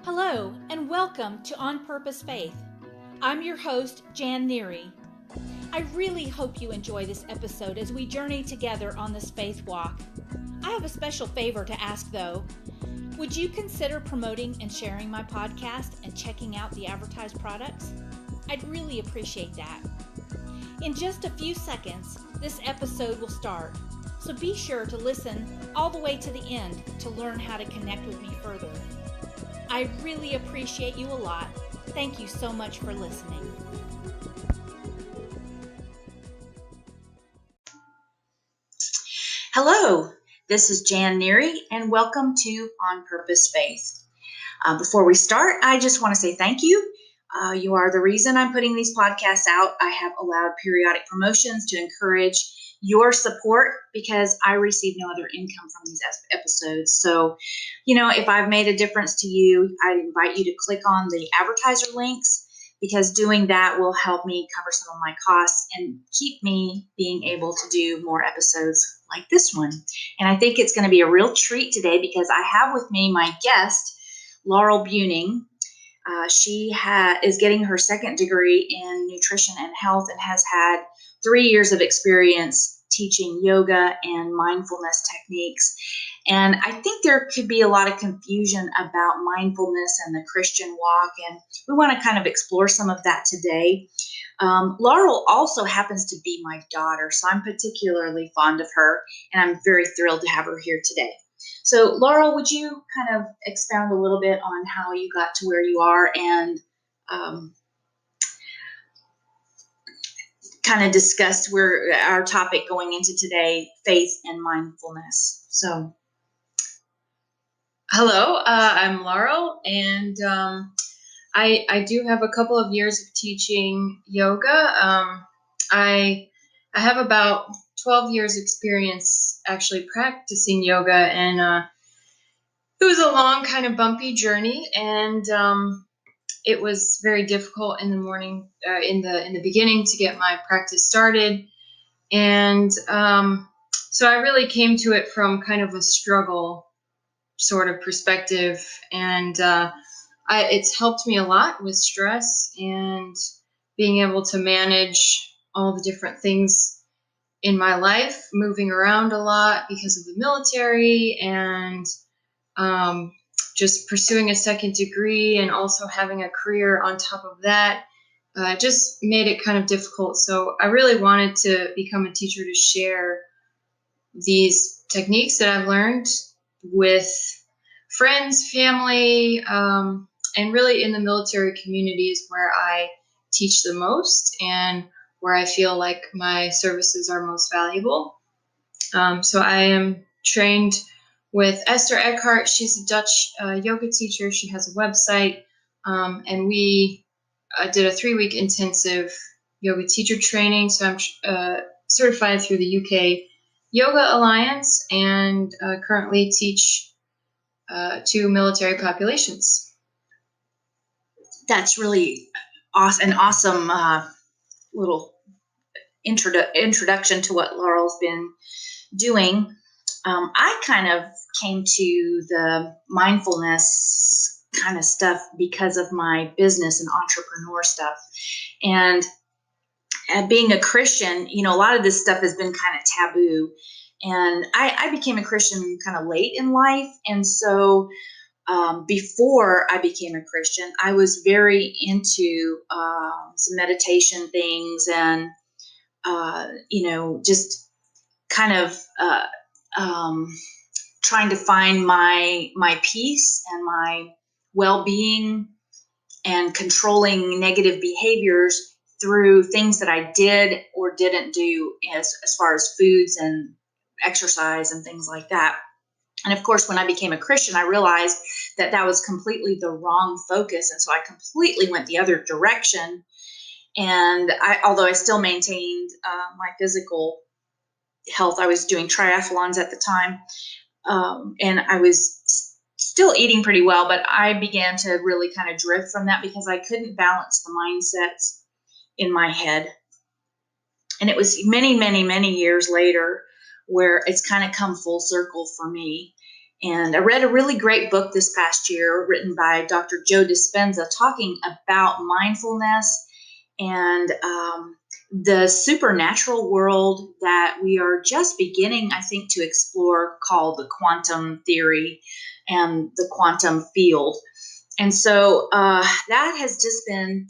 Hello, and welcome to On Purpose Faith. I'm your host, Jan Neary. I really hope you enjoy this episode as we journey together on this faith walk. I have a special favor to ask, though. Would you consider promoting and sharing my podcast and checking out the advertised products? I'd really appreciate that. In just a few seconds, this episode will start, so be sure to listen all the way to the end to learn how to connect with me further. I really appreciate you a lot. Thank you so much for listening. Hello, this is Jan Neary, and welcome to On Purpose Faith. Before we start, I just want to say thank you. You are the reason I'm putting these podcasts out. I have allowed periodic promotions to encourage your support because I receive no other income from these episodes. So, if I've made a difference to you, I'd invite you to click on the advertiser links because doing that will help me cover some of my costs and keep me being able to do more episodes like this one. And I think it's going to be a real treat today because I have with me my guest, Laurel Buening. She is getting her second degree in nutrition and health and has had 3 years of experience teaching yoga and mindfulness techniques. And I think there could be a lot of confusion about mindfulness and the Christian walk, and we want to kind of explore some of that today. Laurel also happens to be my daughter, so I'm particularly fond of her, and I'm very thrilled to have her here today. So, Laurel, would you kind of expound a little bit on how you got to where you are and kind of discuss where our topic going into today, faith and mindfulness? So, hello, I'm Laurel, and I do have a couple of years of teaching yoga. I have about 12 years experience actually practicing yoga, and it was a long, kind of bumpy journey, and it was very difficult in the morning, in the beginning, to get my practice started, and so I really came to it from kind of a struggle sort of perspective, and it's helped me a lot with stress and being able to manage all the different things in my life, moving around a lot because of the military, and just pursuing a second degree and also having a career on top of that just made it kind of difficult. So I really wanted to become a teacher to share these techniques that I've learned with friends, family, and really in the military community is where I teach the most and where I feel like my services are most valuable. So I am trained with Esther Eckhart. She's a Dutch yoga teacher. She has a website, and we did a 3-week intensive yoga teacher training. So I'm certified through the UK Yoga Alliance, and currently teach 2 military populations. that's really awesome, an awesome little introduction to what Laurel's been doing. I kind of came to the mindfulness kind of stuff because of my business and entrepreneur stuff. And being a Christian, a lot of this stuff has been kind of taboo. And I became a Christian kind of late in life. And so before I became a Christian, I was very into some meditation things and, just kind of trying to find my peace and my well-being and controlling negative behaviors through things that I did or didn't do as far as foods and exercise and things like that. And of course, when I became a Christian, I realized that that was completely the wrong focus. And so I completely went the other direction. And although I still maintained my physical health, I was doing triathlons at the time. And I was still eating pretty well, but I began to really kind of drift from that because I couldn't balance the mindsets in my head. And it was many, many, many years later where it's kind of come full circle for me. And I read a really great book this past year written by Dr. Joe Dispenza talking about mindfulness and the supernatural world that we are just beginning, I think, to explore, called the quantum theory and the quantum field. And so that has just been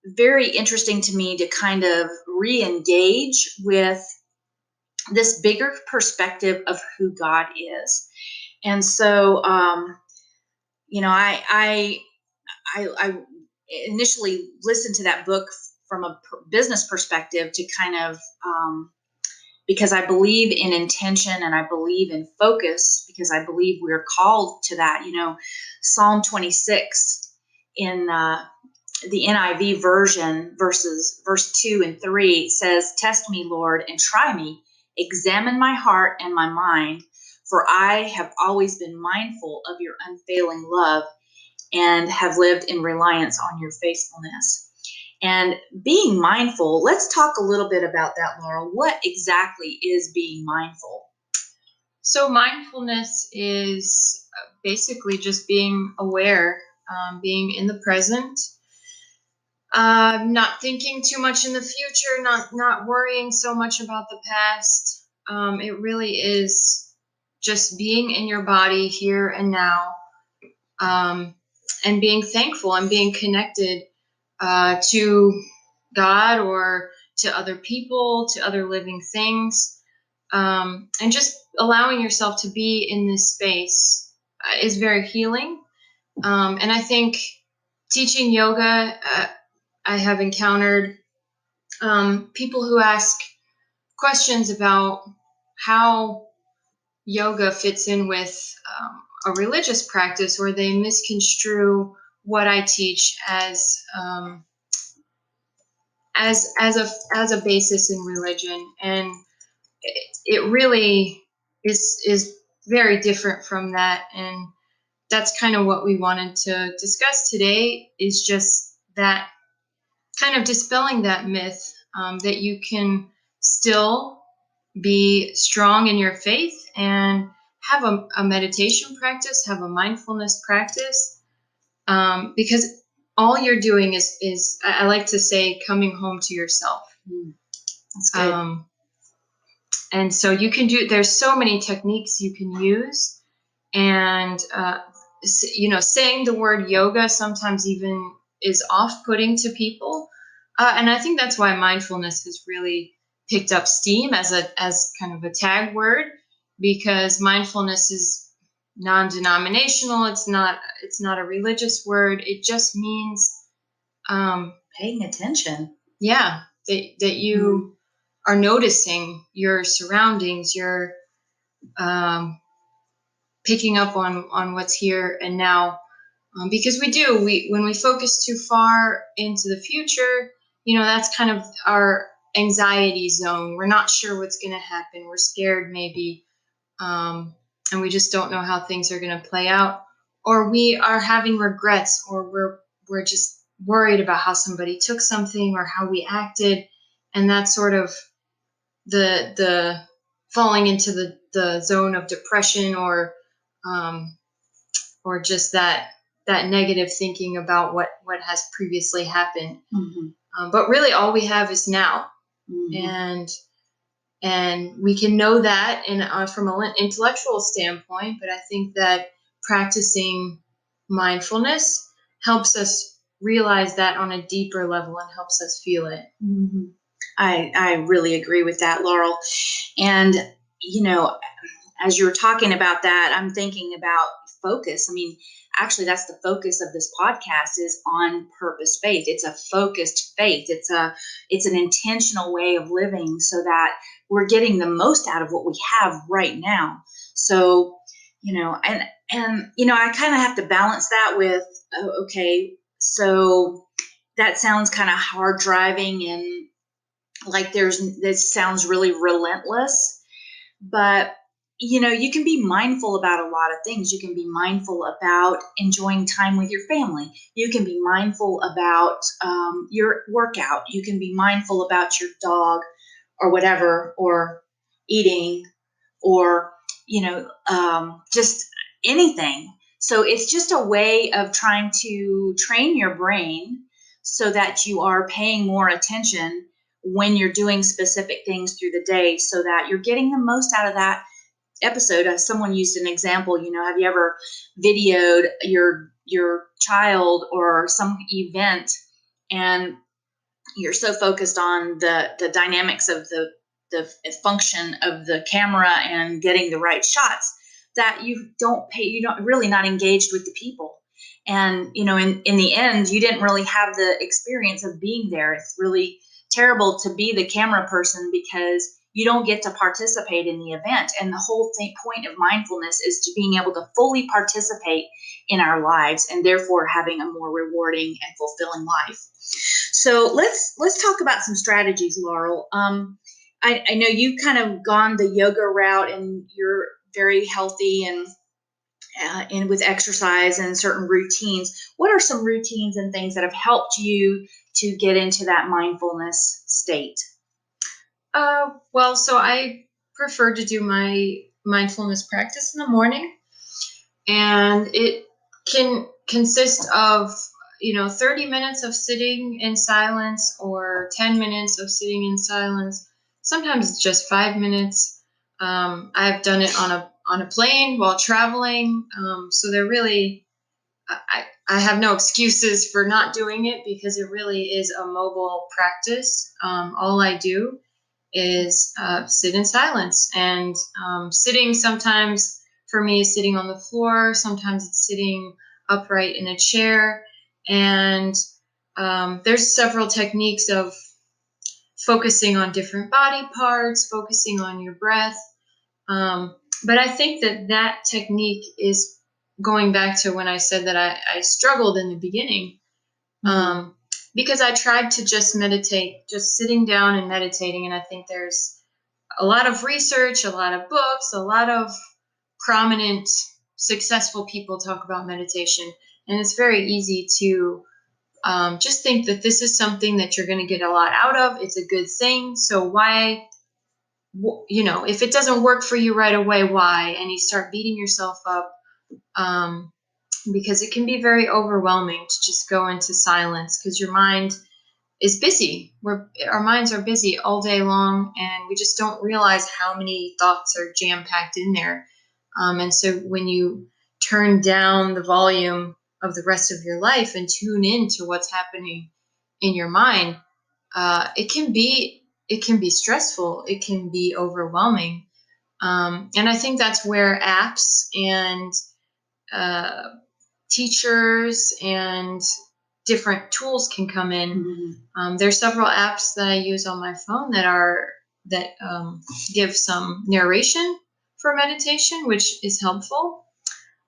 very interesting to me to kind of re-engage with this bigger perspective of who God is. And so, I initially listened to that book from a business perspective to kind of, because I believe in intention and I believe in focus, because I believe we're called to that. Psalm 26 in the NIV version, verse 2 and 3 says, "Test me, Lord, and try me. Examine my heart and my mind, for I have always been mindful of your unfailing love and have lived in reliance on your faithfulness." And being mindful, let's talk a little bit about that, Laurel. What exactly is being mindful? So mindfulness is basically just being aware, being in the present, not thinking too much in the future, not worrying so much about the past. It really is just being in your body here and now, and being thankful and being connected to God or to other people, to other living things, and just allowing yourself to be in this space is very healing. And I think teaching yoga, I have encountered people who ask questions about how yoga fits in with a religious practice, or they misconstrue what I teach as a basis in religion, and it really is very different from that. And that's kind of what we wanted to discuss today, is just that kind of dispelling that myth, that you can still be strong in your faith and have a meditation practice, have a mindfulness practice, because all you're doing is I like to say, coming home to yourself. That's good. And so there's so many techniques you can use, and saying the word yoga sometimes even is off-putting to people, and I think that's why mindfulness has really picked up steam as kind of a tag word, because mindfulness is non-denominational. It's not a religious word. It just means Paying attention. Yeah, that you are noticing your surroundings. You're picking up on what's here and now, because when we focus too far into the future, that's kind of our anxiety zone. We're not sure what's going to happen. We're scared maybe, and we just don't know how things are going to play out, or we are having regrets, or we're just worried about how somebody took something or how we acted, and that's sort of the falling into the zone of depression, or just that negative thinking about what has previously happened. But really, all we have is now, and we can know that from an intellectual standpoint. But I think that practicing mindfulness helps us realize that on a deeper level and helps us feel it. I really agree with that, Laurel. And, as you were talking about that, I'm thinking about focus. I mean, actually, that's the focus of this podcast, is on purpose faith. It's a focused faith. It's an intentional way of living, so that we're getting the most out of what we have right now. So, I kind of have to balance that with, okay, so that sounds kind of hard driving, and like this sounds really relentless, but you can be mindful about a lot of things. You can be mindful about enjoying time with your family. You can be mindful about your workout. You can be mindful about your dog or whatever, or eating, or just anything. So it's just a way of trying to train your brain so that you are paying more attention when you're doing specific things through the day, so that you're getting the most out of that episode. Someone used an example, have you ever videoed your child or some event, and you're so focused on the dynamics of the function of the camera and getting the right shots that you don't really not engaged with the people. And, in the end, you didn't really have the experience of being there. It's really terrible to be the camera person because you don't get to participate in the event. And the whole point of mindfulness is to being able to fully participate in our lives, and therefore having a more rewarding and fulfilling life. So let's talk about some strategies, Laurel. I know you've kind of gone the yoga route, and you're very healthy and with exercise and certain routines. What are some routines and things that have helped you to get into that mindfulness state? Well, so I prefer to do my mindfulness practice in the morning, and it can consist of 30 minutes of sitting in silence or 10 minutes of sitting in silence. Sometimes it's just 5 minutes. I've done it on a plane while traveling, so they're really I have no excuses for not doing it, because it really is a mobile practice. All I do is sit in silence, and sitting sometimes for me is sitting on the floor. Sometimes it's sitting upright in a chair, and there's several techniques of focusing on different body parts, focusing on your breath. But I think that technique is going back to when I said that I struggled in the beginning, because I tried to just meditate, just sitting down and meditating. And I think there's a lot of research, a lot of books, a lot of prominent, successful people talk about meditation. And it's very easy to just think that this is something that you're going to get a lot out of. It's a good thing. So why, if it doesn't work for you right away, why? And you start beating yourself up, because it can be very overwhelming to just go into silence, because your mind is busy. Our minds are busy all day long, and we just don't realize how many thoughts are jam-packed in there. And so when you turn down the volume of the rest of your life and tune in to what's happening in your mind, it can be stressful. It can be overwhelming. And I think that's where apps and teachers and different tools can come in. There's several apps that I use on my phone that give some narration for meditation, which is helpful.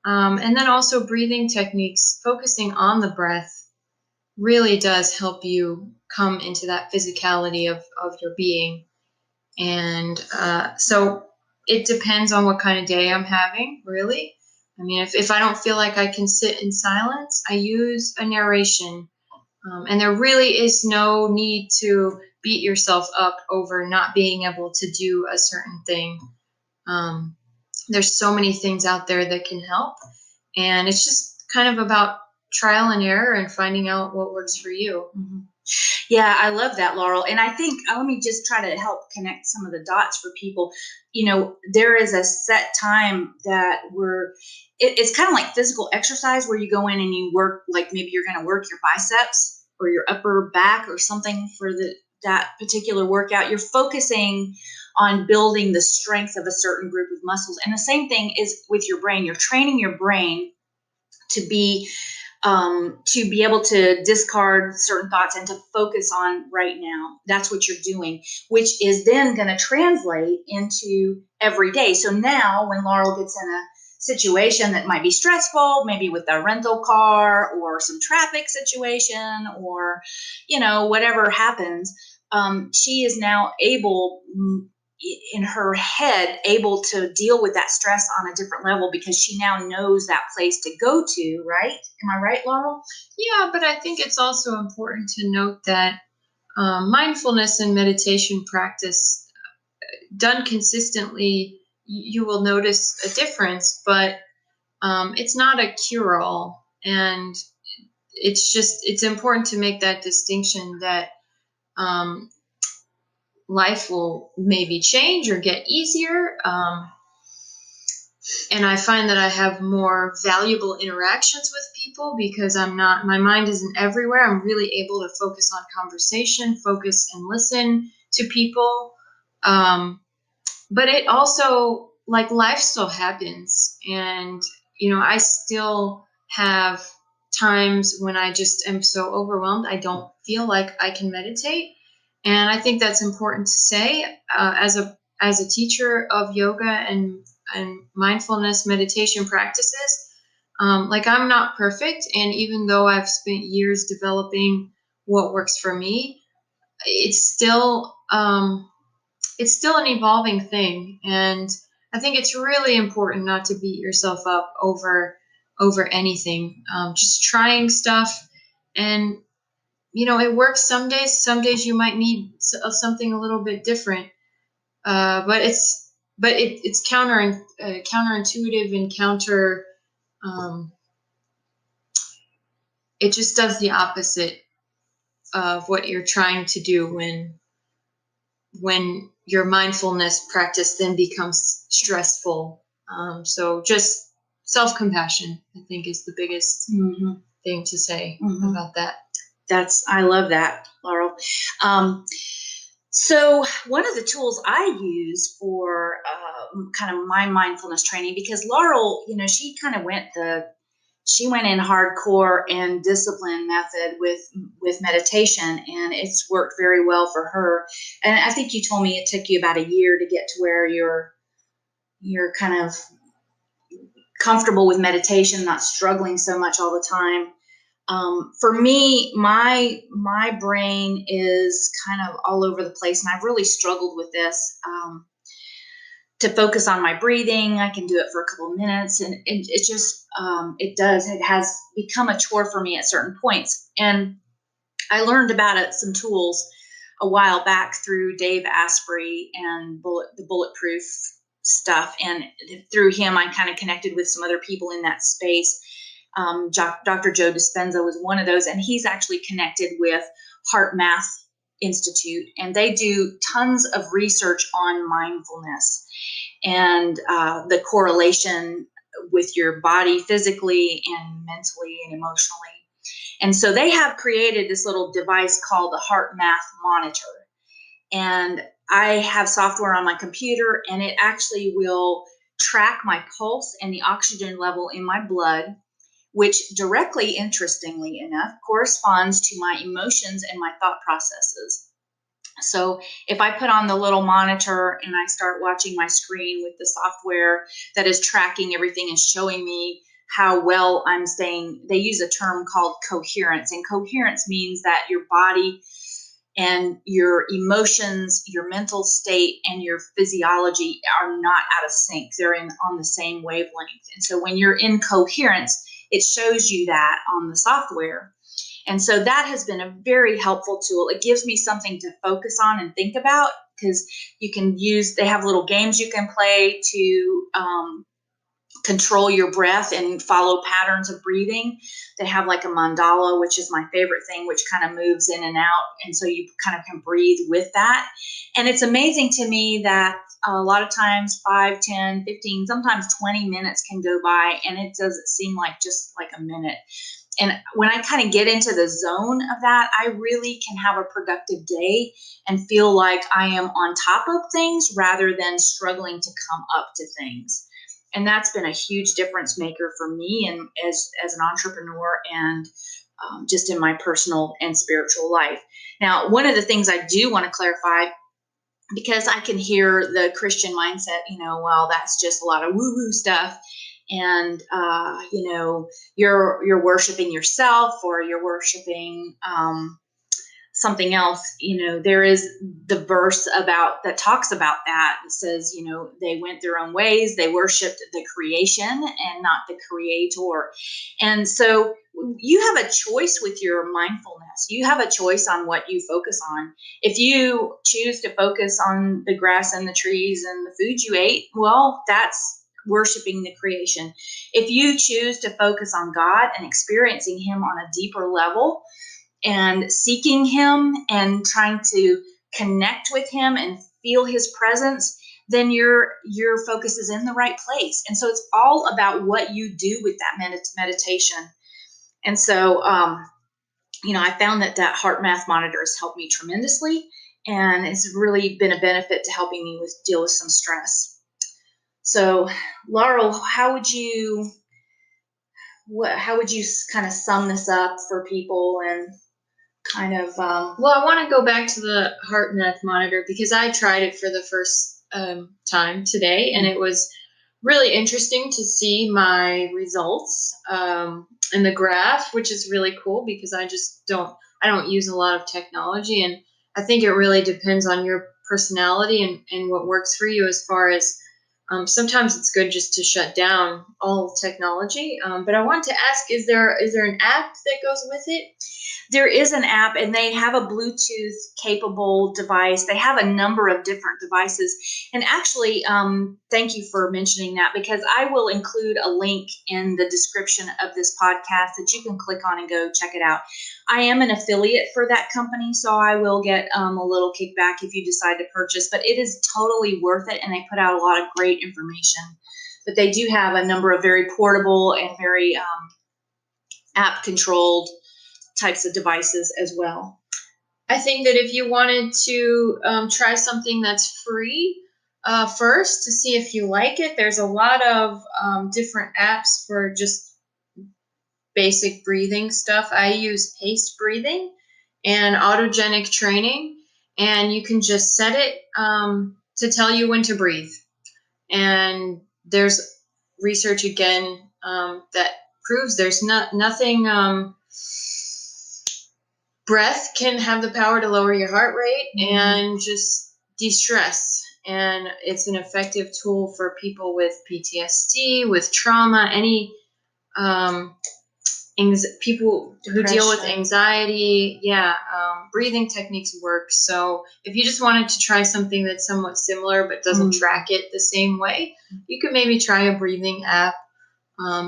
And then also breathing techniques, focusing on the breath, really does help you come into that physicality of your being. And so it depends on what kind of day I'm having, really. I mean, if I don't feel like I can sit in silence, I use a narration. And there really is no need to beat yourself up over not being able to do a certain thing. There's so many things out there that can help. And it's just kind of about trial and error and finding out what works for you. Yeah, I love that, Laurel. And I think, let me just try to help connect some of the dots for people. There is a set time that it's kind of like physical exercise, where you go in and you work, like maybe you're going to work your biceps or your upper back or something for that particular workout. You're focusing on building the strength of a certain group of muscles. And the same thing is with your brain. You're training your brain to be able to discard certain thoughts and to focus on right now. That's what you're doing, which is then going to translate into every day. So now when Laurel gets in a situation that might be stressful, maybe with a rental car or some traffic situation, or, whatever happens, she is now able, in her head, able to deal with that stress on a different level, because she now knows that place to go to, right? Am I right, Laurel? Yeah, but I think it's also important to note that mindfulness and meditation practice done consistently, you will notice a difference. But It's not a cure-all, and it's important to make that distinction that life will maybe change or get easier. And I find that I have more valuable interactions with people because my mind isn't everywhere. I'm really able to focus on conversation, focus and listen to people. But it also, like, life still happens. And, I still have times when I just am so overwhelmed, I don't feel like I can meditate. And I think that's important to say as a teacher of yoga and mindfulness meditation practices. Like, I'm not perfect, and even though I've spent years developing what works for me, it's still an evolving thing. And I think it's really important not to beat yourself up over anything. Just trying stuff, and it works some days. Some days you might need something a little bit different. But it's counterintuitive and counter. It just does the opposite of what you're trying to do when your mindfulness practice then becomes stressful. So just self-compassion, I think, is the biggest thing to say about that. I love that, Laurel. So one of the tools I use for kind of my mindfulness training, because Laurel, she kind of went in hardcore and discipline method with meditation, and it's worked very well for her. And I think you told me it took you about a year to get to where you're kind of comfortable with meditation, not struggling so much all the time. For me, my brain is kind of all over the place, and I've really struggled with this. To focus on my breathing, I can do it for a couple of minutes, and it just it has become a chore for me at certain points. And I learned about some tools a while back through Dave Asprey and the Bulletproof stuff, and through him, I kind of connected with some other people in that space. Dr. Joe Dispenza was one of those, and he's actually connected with Heart Math Institute, and they do tons of research on mindfulness and the correlation with your body physically and mentally and emotionally. And so they have created this little device called the Heart Math Monitor. And I have software on my computer, and it actually will track my pulse and the oxygen level in my blood, which directly, interestingly enough, corresponds to my emotions and my thought processes. So if I put on the little monitor and I start watching my screen with the software that is tracking everything and showing me how well I'm staying, they use a term called coherence. And coherence means that your body and your emotions, your mental state, and your physiology are not out of sync. They're on the same wavelength. And so when you're in coherence, it shows you that on the software. And so that has been a very helpful tool. It gives me something to focus on and think about, because they have little games you can play to control your breath and follow patterns of breathing. They have like a mandala, which is my favorite thing, which kind of moves in and out. And so you kind of can breathe with that. And it's amazing to me that a lot of times 5, 10, 15, sometimes 20 minutes can go by, and it doesn't seem like just like a minute. And when I kind of get into the zone of that, I really can have a productive day and feel like I am on top of things rather than struggling to come up to things. And that's been a huge difference maker for me, and as an entrepreneur, and just in my personal and spiritual life. Now, one of the things I do want to clarify, because I can hear the Christian mindset, well, that's just a lot of woo-woo stuff. And, you're worshiping yourself, or you're worshiping something else. There is the verse that talks about that. It says, they went their own ways. They worshiped the creation and not the creator. And so you have a choice with your mindfulness. You have a choice on what you focus on. If you choose to focus on the grass and the trees and the food you ate, well, that's worshiping the creation. If you choose to focus on God and experiencing Him on a deeper level and seeking Him and trying to connect with Him and feel His presence, then your focus is in the right place. And so it's all about what you do with that meditation. And so, I found that heart math monitor has helped me tremendously, and it's really been a benefit to helping me deal with some stress. So, Laurel, how would you kind of sum this up for people and kind of? Well, I want to go back to the heart math monitor because I tried it for the first time today, and it was really interesting to see my results in the graph, which is really cool because I don't use a lot of technology, and I think it really depends on your personality and what works for you as far as sometimes it's good just to shut down all technology. But I want to ask, is there an app that goes with it? There is an app, and they have a Bluetooth capable device. They have a number of different devices. And actually, thank you for mentioning that, because I will include a link in the description of this podcast that you can click on and go check it out. I am an affiliate for that company, so I will get a little kickback if you decide to purchase, but it is totally worth it, and they put out a lot of great information. But they do have a number of very portable and very app-controlled types of devices as well. I think that if you wanted to try something that's free first to see if you like it, there's a lot of different apps for just basic breathing stuff. I use paced breathing and autogenic training, and you can just set it to tell you when to breathe. And there's research again that proves there's nothing. Breath can have the power to lower your heart rate and just de-stress. And it's an effective tool for people with PTSD, with trauma, any people who deal with anxiety. Breathing techniques work. So if you just wanted to try something that's somewhat similar but doesn't track it the same way, you could maybe try a breathing app.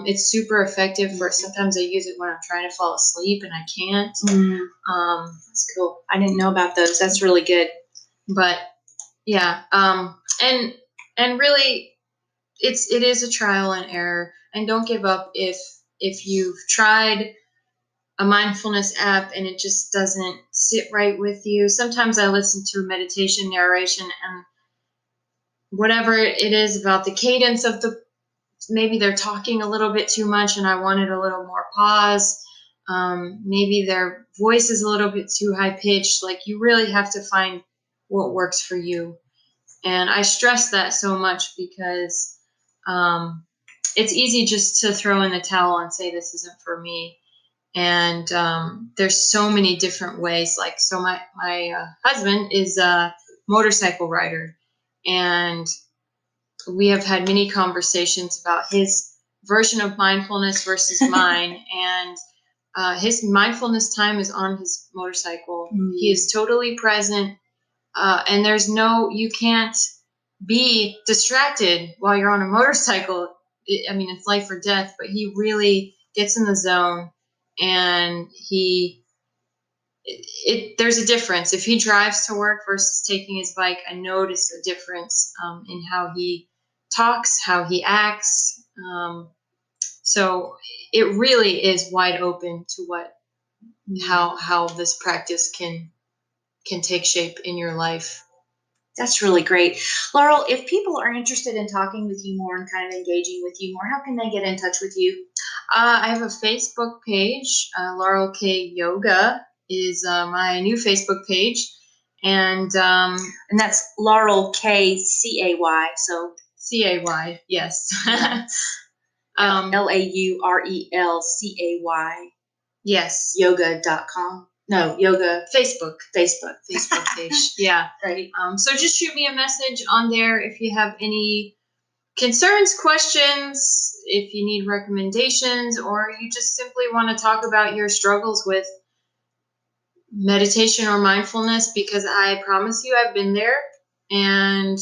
It's super effective for sometimes I use it when I'm trying to fall asleep and I can't. That's cool. I didn't know about those. That's really good. But yeah, and really it is a trial and error, and don't give up if you've tried a mindfulness app and it just doesn't sit right with you. Sometimes I listen to meditation narration, and whatever it is about the cadence of maybe they're talking a little bit too much and I wanted a little more pause. Maybe their voice is a little bit too high pitched. Like, you really have to find what works for you. And I stress that so much because it's easy just to throw in the towel and say this isn't for me. And there's so many different ways. Like, so my husband is a motorcycle rider, and we have had many conversations about his version of mindfulness versus mine. And his mindfulness time is on his motorcycle. He is totally present. And you can't be distracted while you're on a motorcycle. It's life or death, but he really gets in the zone, and there's a difference. If he drives to work versus taking his bike, I notice a difference in how he talks, how he acts. So it really is wide open to how this practice can take shape in your life. That's really great. Laurel, if people are interested in talking with you more and kind of engaging with you more, how can they get in touch with you? I have a Facebook page. Laurel K Yoga is my new Facebook page. And that's Laurel K C-A-Y. So C-A-Y, yes. Laurel-C-A-Y. Yes. Yoga.com. No, yoga. Facebook page. Yeah. Right. So just shoot me a message on there if you have any concerns, questions, if you need recommendations, or you just simply want to talk about your struggles with meditation or mindfulness, because I promise you I've been there, and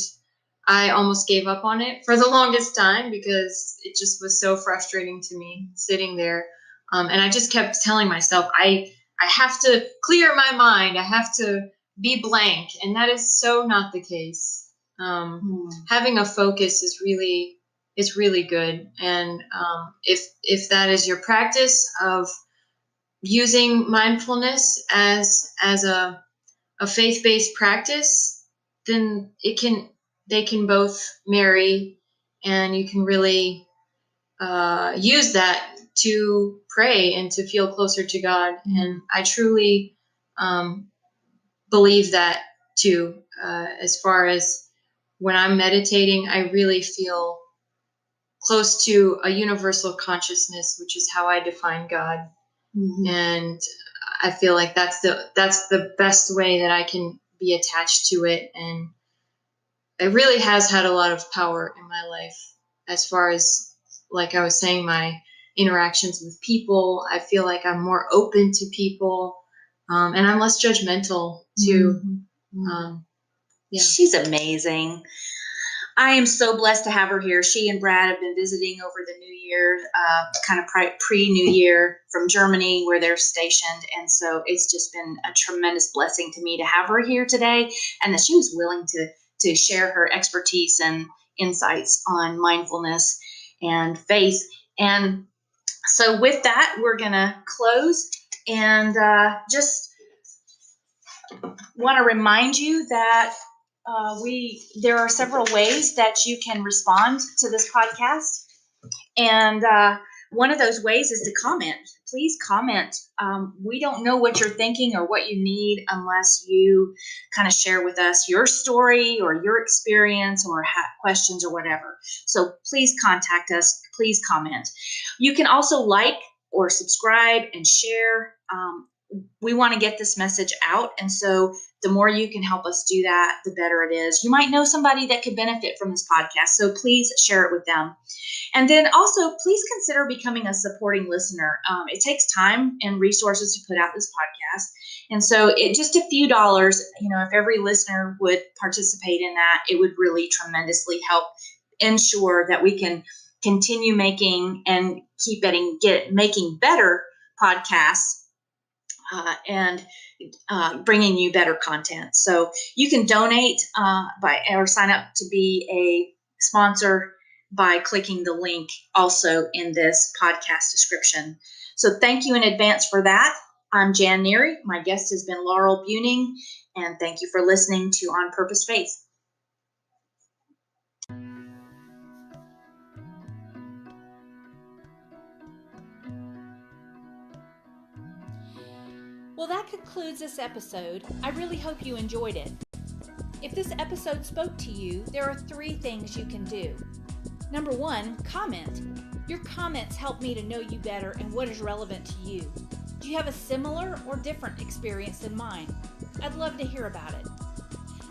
I almost gave up on it for the longest time because it just was so frustrating to me sitting there. And I just kept telling myself, I have to clear my mind. I have to be blank. And that is so not the case. Having a focus is really good. And if that is your practice of using mindfulness as a faith-based practice, then they can both marry, and you can really use that to pray and to feel closer to God. And I truly believe that too. As far as when I'm meditating, I really feel close to a universal consciousness, which is how I define God. And I feel like that's the best way that I can be attached to it. And it really has had a lot of power in my life as far as, like I was saying, my interactions with people. I feel like I'm more open to people, and I'm less judgmental too. Yeah. She's amazing. I am so blessed to have her here. She and Brad have been visiting over the New Year, kind of pre-New Year from Germany, where they're stationed. And so it's just been a tremendous blessing to me to have her here today, and that she was willing to share her expertise and insights on mindfulness and faith. And so with that, we're going to close and just want to remind you that there are several ways that you can respond to this podcast. And one of those ways is to comment. Please comment. We don't know what you're thinking or what you need unless you kind of share with us your story or your experience or questions or whatever. So please contact us. Please comment. You can also like or subscribe and share. We want to get this message out. And so the more you can help us do that, the better it is. You might know somebody that could benefit from this podcast, so please share it with them. And then also, please consider becoming a supporting listener. It takes time and resources to put out this podcast. And so just a few dollars, if every listener would participate in that, it would really tremendously help ensure that we can continue making and keep making better podcasts and bringing you better content. So you can donate or sign up to be a sponsor by clicking the link also in this podcast description. So thank you in advance for that. I'm Jan Neary. My guest has been Laurel Buening, and thank you for listening to On Purpose Faith. Well, that concludes this episode. I really hope you enjoyed it. If this episode spoke to you, there are 3 things you can do. Number 1, comment. Your comments help me to know you better and what is relevant to you. Do you have a similar or different experience than mine? I'd love to hear about it.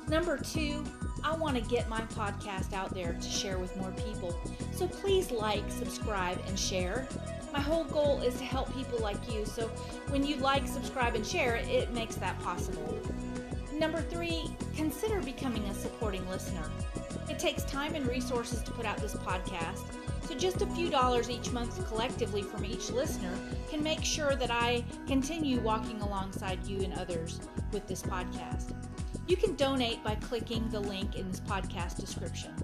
Number 2, I want to get my podcast out there to share with more people. So please like, subscribe, and share. My whole goal is to help people like you. So when you like, subscribe, and share, it makes that possible. Number 3, consider becoming a supporting listener. It takes time and resources to put out this podcast, so just a few dollars each month collectively from each listener can make sure that I continue walking alongside you and others with this podcast. You can donate by clicking the link in this podcast description.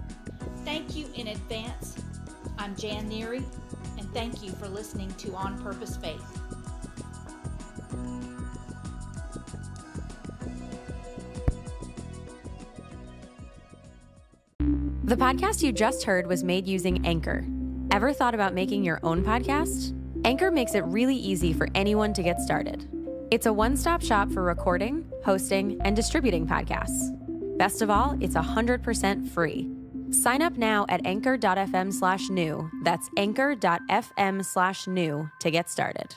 Thank you in advance. I'm Jan Neary, and thank you for listening to On Purpose Faith. The podcast you just heard was made using Anchor. Ever thought about making your own podcast? Anchor makes it really easy for anyone to get started. It's a one-stop shop for recording, hosting, and distributing podcasts. Best of all, it's 100% free. Sign up now at anchor.fm/new. That's anchor.fm/new to get started.